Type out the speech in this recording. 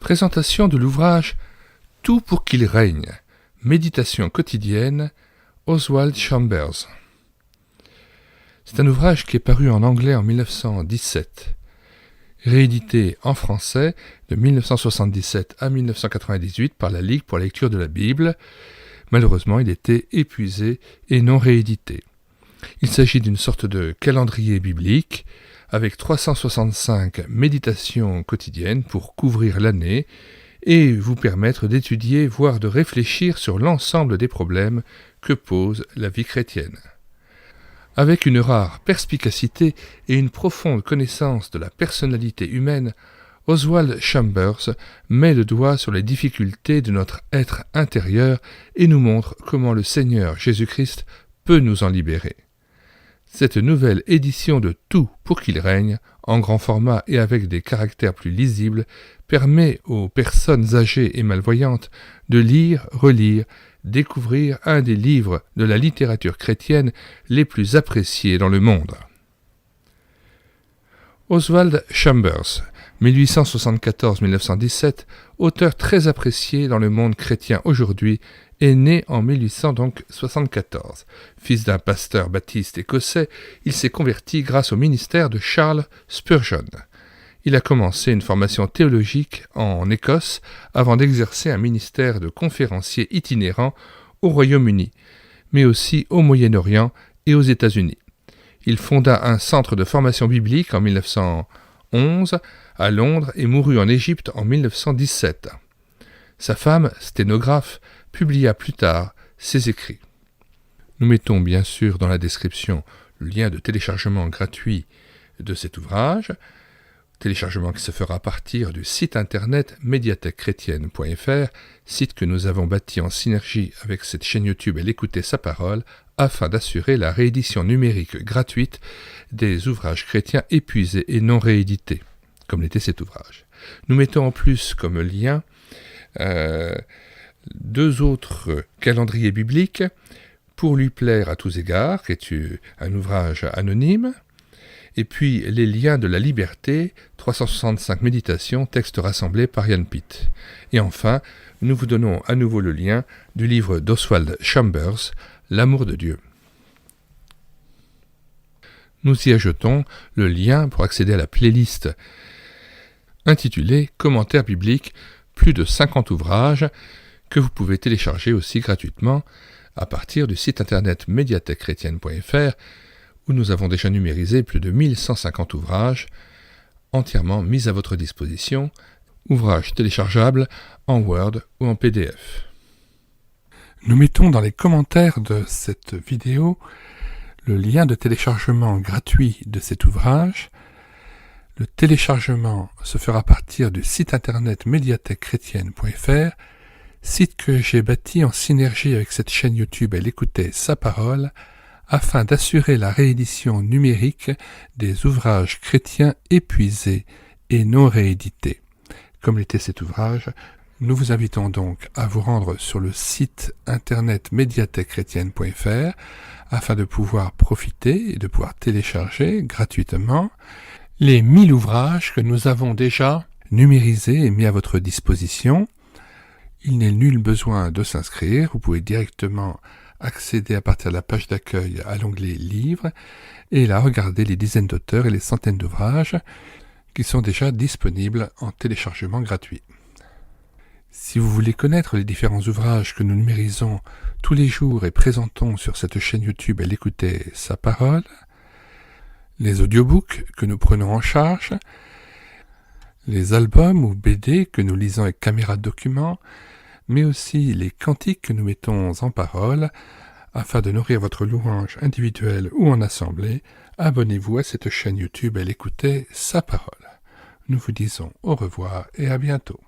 Présentation de l'ouvrage « Tout pour qu'il règne », méditation quotidienne, Oswald Chambers. C'est un ouvrage qui est paru en anglais en 1917, réédité en français de 1977 à 1998 par la Ligue pour la lecture de la Bible. Malheureusement, il était épuisé et non réédité. Il s'agit d'une sorte de calendrier biblique avec 365 méditations quotidiennes pour couvrir l'année et vous permettre d'étudier, voire de réfléchir sur l'ensemble des problèmes que pose la vie chrétienne. Avec une rare perspicacité et une profonde connaissance de la personnalité humaine, Oswald Chambers met le doigt sur les difficultés de notre être intérieur et nous montre comment le Seigneur Jésus-Christ peut nous en libérer. Cette nouvelle édition de Tout pour qu'il règne, en grand format et avec des caractères plus lisibles, permet aux personnes âgées et malvoyantes de lire, relire, découvrir un des livres de la littérature chrétienne les plus appréciés dans le monde. Oswald Chambers, 1874-1917, auteur très apprécié dans le monde chrétien aujourd'hui, est né en 1874. Fils d'un pasteur baptiste écossais, il s'est converti grâce au ministère de Charles Spurgeon. Il a commencé une formation théologique en Écosse avant d'exercer un ministère de conférencier itinérant au Royaume-Uni, mais aussi au Moyen-Orient et aux États-Unis. Il fonda un centre de formation biblique en 1911 à Londres et mourut en Égypte en 1917. Sa femme, sténographe, publia plus tard ses écrits. Nous mettons bien sûr dans la description le lien de téléchargement gratuit de cet ouvrage, téléchargement qui se fera à partir du site internet médiathèquechrétienne.fr, site que nous avons bâti en synergie avec cette chaîne YouTube et l'écouter sa parole, afin d'assurer la réédition numérique gratuite des ouvrages chrétiens épuisés et non réédités, comme l'était cet ouvrage. Nous mettons en plus comme lien deux autres calendriers bibliques, Pour lui plaire à tous égards, qui est un ouvrage anonyme, et puis les liens de la liberté, 365 méditations, textes rassemblés par Ian Pitt. Et enfin, nous vous donnons à nouveau le lien du livre d'Oswald Chambers, L'amour de Dieu. Nous y ajoutons le lien pour accéder à la playlist intitulée Commentaires bibliques, plus de 50 ouvrages que vous pouvez télécharger aussi gratuitement à partir du site internet médiathèquechrétienne.fr où nous avons déjà numérisé plus de 1150 ouvrages entièrement mis à votre disposition, ouvrages téléchargeables en Word ou en PDF. Nous mettons dans les commentaires de cette vidéo le lien de téléchargement gratuit de cet ouvrage. Le téléchargement se fera à partir du site internet médiathèquechrétienne.fr, site que j'ai bâti en synergie avec cette chaîne YouTube et l'écouter sa parole, afin d'assurer la réédition numérique des ouvrages chrétiens épuisés et non réédités. Comme l'était cet ouvrage, nous vous invitons donc à vous rendre sur le site internet médiathèquechrétienne.fr afin de pouvoir profiter et de pouvoir télécharger gratuitement les 1000 ouvrages que nous avons déjà numérisés et mis à votre disposition. Il n'est nul besoin de s'inscrire, vous pouvez directement accéder à partir de la page d'accueil à l'onglet Livres et là regarder les dizaines d'auteurs et les centaines d'ouvrages qui sont déjà disponibles en téléchargement gratuit. Si vous voulez connaître les différents ouvrages que nous numérisons tous les jours et présentons sur cette chaîne YouTube et l'écouter sa parole, les audiobooks que nous prenons en charge, les albums ou BD que nous lisons avec caméra de document, mais aussi les cantiques que nous mettons en parole, afin de nourrir votre louange individuelle ou en assemblée, abonnez-vous à cette chaîne YouTube et l'écoutez sa parole. Nous vous disons au revoir et à bientôt.